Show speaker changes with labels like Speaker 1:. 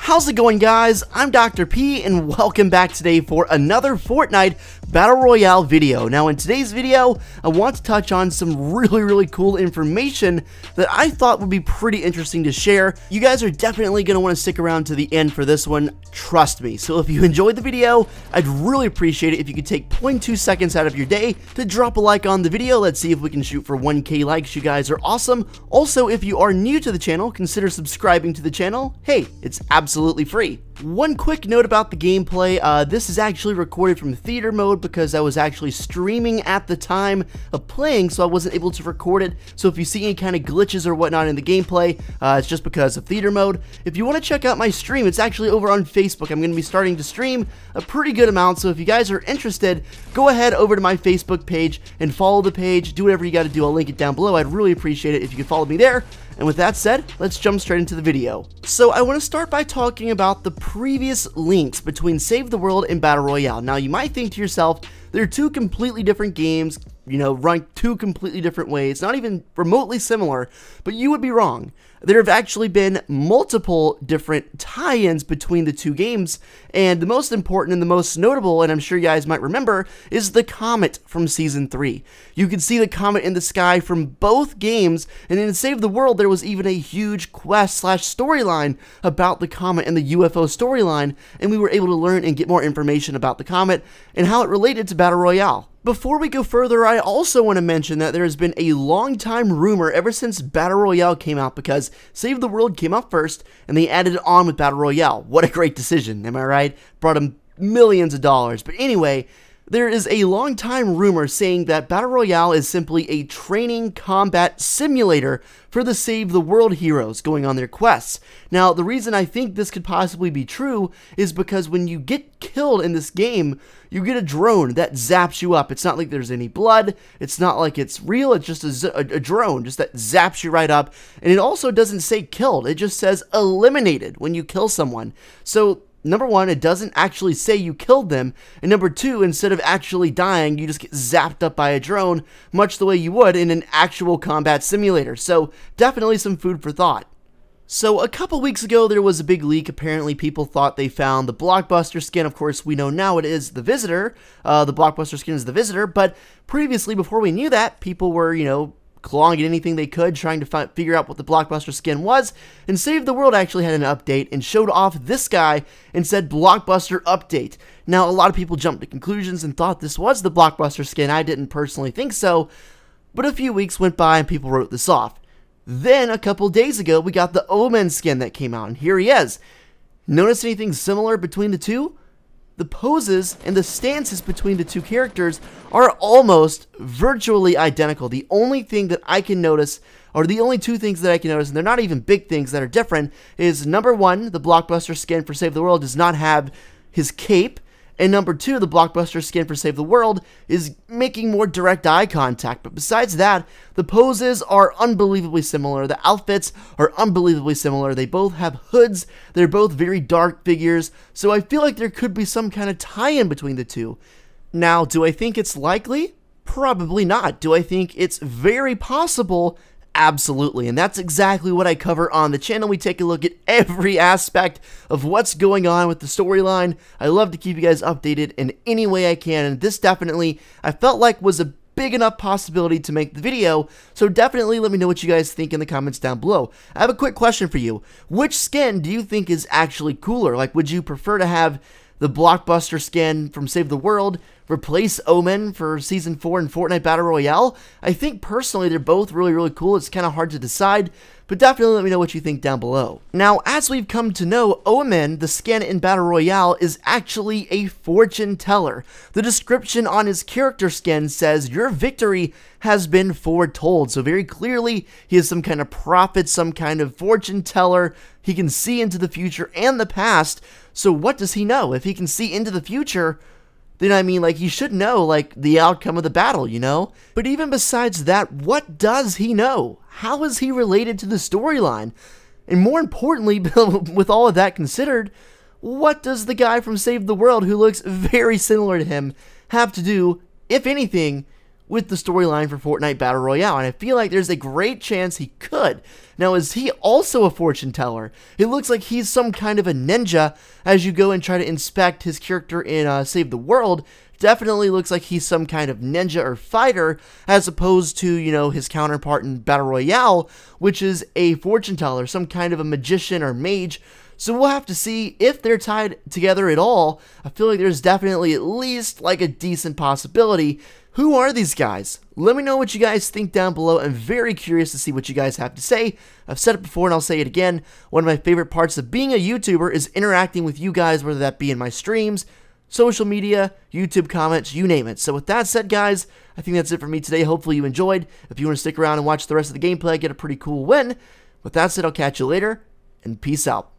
Speaker 1: How's it going, guys? I'm Dr. P and welcome back today for another Fortnite Battle Royale video. Now in today's video, I want to touch on some really cool information that I thought would be pretty interesting to share. You guys are definitely going to want to stick around to the end for this one, trust me. So if you enjoyed the video, I'd really appreciate it if you could take 0.2 seconds out of your day to drop a like on the video. Let's see if we can shoot for 1K likes. You guys are awesome. Also, if you are new to the channel, consider subscribing to the channel. Hey, it's absolutely free. One quick note about the gameplay, this is actually recorded from theater mode because I was actually streaming at the time of playing, so I wasn't able to record it. So if you see any kind of glitches or whatnot in the gameplay, it's just because of theater mode. If you want to check out my stream, it's actually over on Facebook. I'm going to be starting to stream a pretty good amount, so if you guys are interested, go ahead over to my Facebook page and follow the page. Do whatever you got to do. I'll link it down below. I'd really appreciate it if you could follow me there. And with that said, let's jump straight into the video. So I want to start by talking about the previous links between Save the World and Battle Royale. Now you might think to yourself, they're two completely different games, you know, run two completely different ways, not even remotely similar, but you would be wrong. There have actually been multiple different tie-ins between the two games, and the most important and the most notable, and I'm sure you guys might remember, is the comet from Season 3. You can see the comet in the sky from both games, and in Save the World there was even a huge quest/storyline about the comet and the UFO storyline, and we were able to learn and get more information about the comet and how it related to Battle Royale. Before we go further, I also want to mention that there has been a long time rumor ever since Battle Royale came out, because Save the World came out first and they added it on with Battle Royale. What a great decision, am I right? Brought them millions of dollars. But anyway, there is a long time rumor saying that Battle Royale is simply a training combat simulator for the Save the World heroes going on their quests. Now, the reason I think this could possibly be true is because when you get killed in this game, you get a drone that zaps you up. It's not like there's any blood. It's not like it's real. It's just a drone just that zaps you right up. And it also doesn't say killed. It just says eliminated when you kill someone. So number one, it doesn't actually say you killed them, and number two, instead of actually dying, you just get zapped up by a drone, much the way you would in an actual combat simulator. So definitely some food for thought. So a couple weeks ago, there was a big leak. Apparently, people thought they found the Blockbuster skin. Of course, we know now it is the Visitor. The Blockbuster skin is the Visitor, but previously, before we knew that, people were, you know, clawing at anything they could, trying to figure out what the Blockbuster skin was, and Save the World actually had an update and showed off this guy and said Blockbuster update. Now, a lot of people jumped to conclusions and thought this was the Blockbuster skin. I didn't personally think so, but a few weeks went by and people wrote this off. Then, a couple days ago, we got the Omen skin that came out, and here he is. Notice anything similar between the two? The poses and the stances between the two characters are almost virtually identical. The only thing that I can notice, or the only two things that I can notice, and they're not even big things that are different, is number one, the Blockbuster skin for Save the World does not have his cape, and number two, the Blockbuster skin for Save the World is making more direct eye contact. But besides that, the poses are unbelievably similar. The outfits are unbelievably similar. They both have hoods. They're both very dark figures. So I feel like there could be some kind of tie-in between the two. Now, do I think it's likely? Probably not. Do I think it's very possible? Absolutely, and that's exactly what I cover on the channel. We take a look at every aspect of what's going on with the storyline. I love to keep you guys updated in any way I can, and this definitely, I felt like, was a big enough possibility to make the video, so definitely let me know what you guys think in the comments down below. I have a quick question for you. Which skin do you think is actually cooler? Like, would you prefer to have the Blockbuster skin from Save the World replace Omen for Season 4 in Fortnite Battle Royale? I think personally they're both really cool. It's kind of hard to decide, but definitely let me know what you think down below. Now, as we've come to know, Omen, the skin in Battle Royale, is actually a fortune teller. The description on his character skin says, "Your victory has been foretold." So very clearly, he is some kind of prophet, some kind of fortune teller. He can see into the future and the past. So what does he know? If he can see into the future, then I mean, like, he should know, like, the outcome of the battle, you know? But even besides that, what does he know? How is he related to the storyline? And more importantly, with all of that considered, what does the guy from Save the World, who looks very similar to him, have to do, if anything, with the storyline for Fortnite Battle Royale, and I feel like there's a great chance he could. Now, is he also a fortune teller? It looks like he's some kind of a ninja as you go and try to inspect his character in Save the World. Definitely looks like he's some kind of ninja or fighter, as opposed to, you know, his counterpart in Battle Royale, which is a fortune teller, some kind of a magician or mage. So we'll have to see if they're tied together at all. I feel like there's definitely at least like a decent possibility. Who are these guys? Let me know what you guys think down below. I'm very curious to see what you guys have to say. I've said it before and I'll say it again. One of my favorite parts of being a YouTuber is interacting with you guys, whether that be in my streams, social media, YouTube comments, you name it. So with that said, guys, I think that's it for me today. Hopefully you enjoyed. If you want to stick around and watch the rest of the gameplay, get a pretty cool win. With that said, I'll catch you later, and peace out.